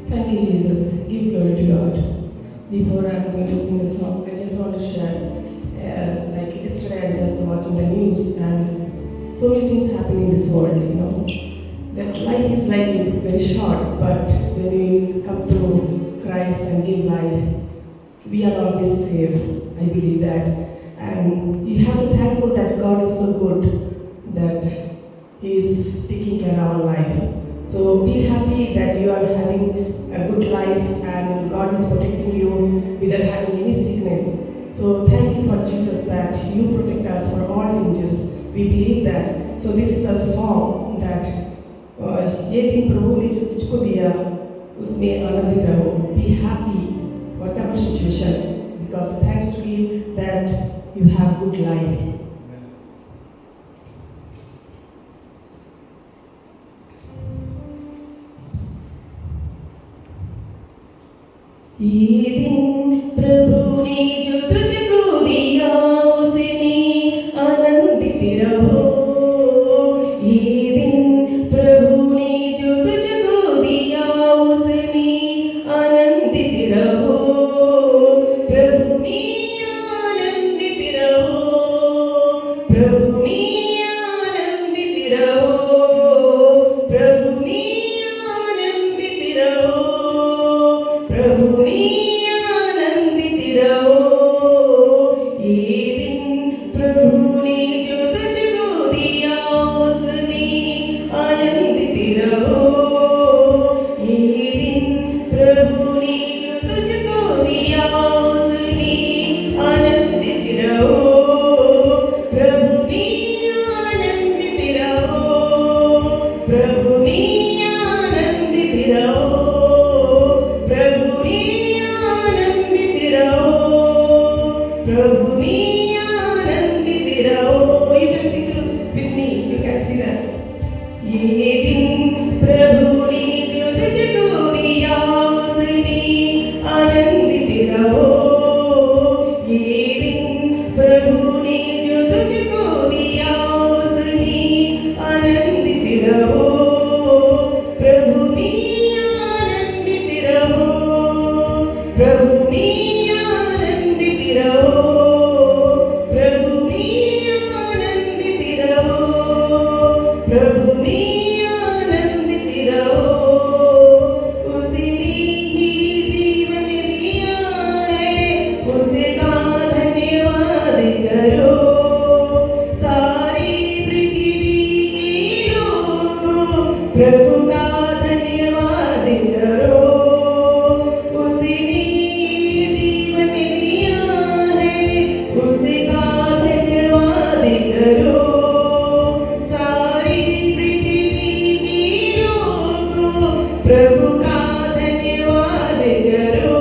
Thank you, Jesus. Give glory to God. Before I'm going to sing the song, I just want to share. Like yesterday, I just watching the news, and so many things happen in this world. That life is like very short, but when we come to Christ and give life, we are always saved. I believe that, and you have to thankful that God is so good that He is taking care of our life. So be happy that you are having a good life and God is protecting you without having any sickness. So thank you for Jesus that you protect us for all dangers. We believe that. So this is a song that ये दिन प्रभु ने जो तुझको दिया उसमें आनंदित रहो. Be happy whatever situation because thanks to Him that you have good life. ये दिन प्रभु ने जो तुझको दिया उसमें आनंदित रहो. ये दिन प्रभु ने जो तुझको दिया उसमें आनंदित रहो. प्रभु में आनंदित रहो. प्रभु में आनंदित रहो. प्रभु में आनंदित रहो. प्रभु में आनंदित रहो. ये दिन प्रभु ने जो तुझको दिया उसमें आनंदित रहो. ये दिन प्रभु ने जो तुझको दिया उसमें आनंदित रहो. प्रभु में आनंदित रहो. प्रभु में आनंदित रहो. प्रभु में आनंदित रहो. प्रभु में आनंदित रहो. You can sing with me. You can see that. ये दिन प्रभु ने जो तुझको दिया उसमें आनंदित रहो. ये दिन प्रभु ने जो तुझको दिया उसमें आनंदित रहो. प्रभु में आनंदित रहो. प्रभु में आनंदित रहो. प्रभु में आनंदित रहो. प्रभु में आनंदित रहो. उसने ही जीवन दिया है उसका धन्यवाद करो. सारी पृथ्वी के लोगों प्रभु का धन्यवाद करो. उसने जीवन दिया है उसका धन्यवाद करो. सारी पृथ्वी के लोगों प्रभु का धन्यवाद करो.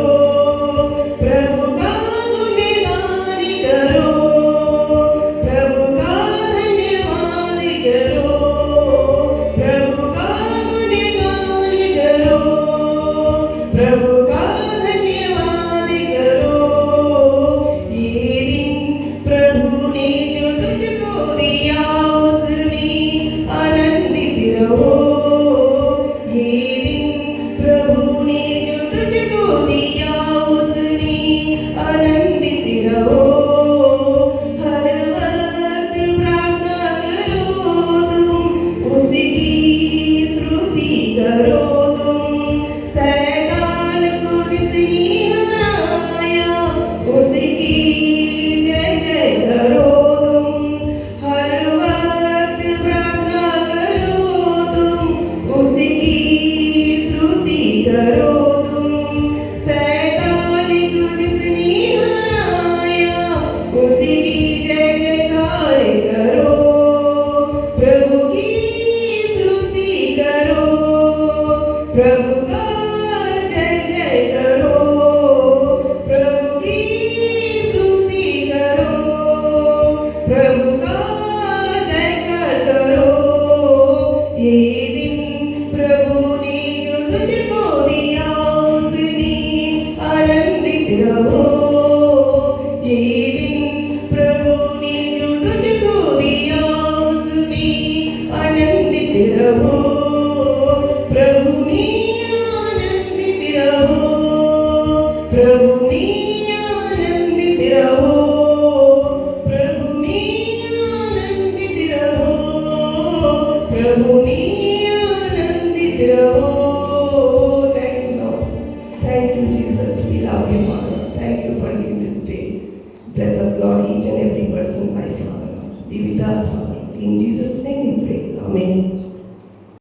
प्रभु का गुणगान करो. प्रभु का धन्यवाद करो. प्रभु का गुणगान करो. प्रभु का धन्यवाद करो. ये दिन प्रभु ने जो तुझको दिया उसमें आनंदित रहो. ये दिन प्रभु ने जो तुझको दिया उसमें आनंदित रहो. हर वक्त प्रार्थना करो तुम उसकी स्तुति करो तुम. सैतान को जिसने हराया उसकी जय जय करो तुम. हर वक्त प्रार्थना करो तुम उसकी स्तुति करो तुम. सैतान को जिसने हराया उसकी जय जयकार करो. प्रभु की स्तुति करो. प्रभु का जय जय करो. प्रभु की स्तुति करो. प्रभु का जयकार करो. ये दिन प्रभु ने जो तुझको दिया उसमें आनंदित रहो. ये दिन प्रभु ने जो तुझको दिया उसमें आनंदित रहो. प्रभु में Oh, thank you, Lord. Thank you, Jesus. We love you, Father. Thank you for giving this day. Bless us, Lord, each and every person life, Father, Lord. Be with us, Father. In Jesus' name we pray. Amen.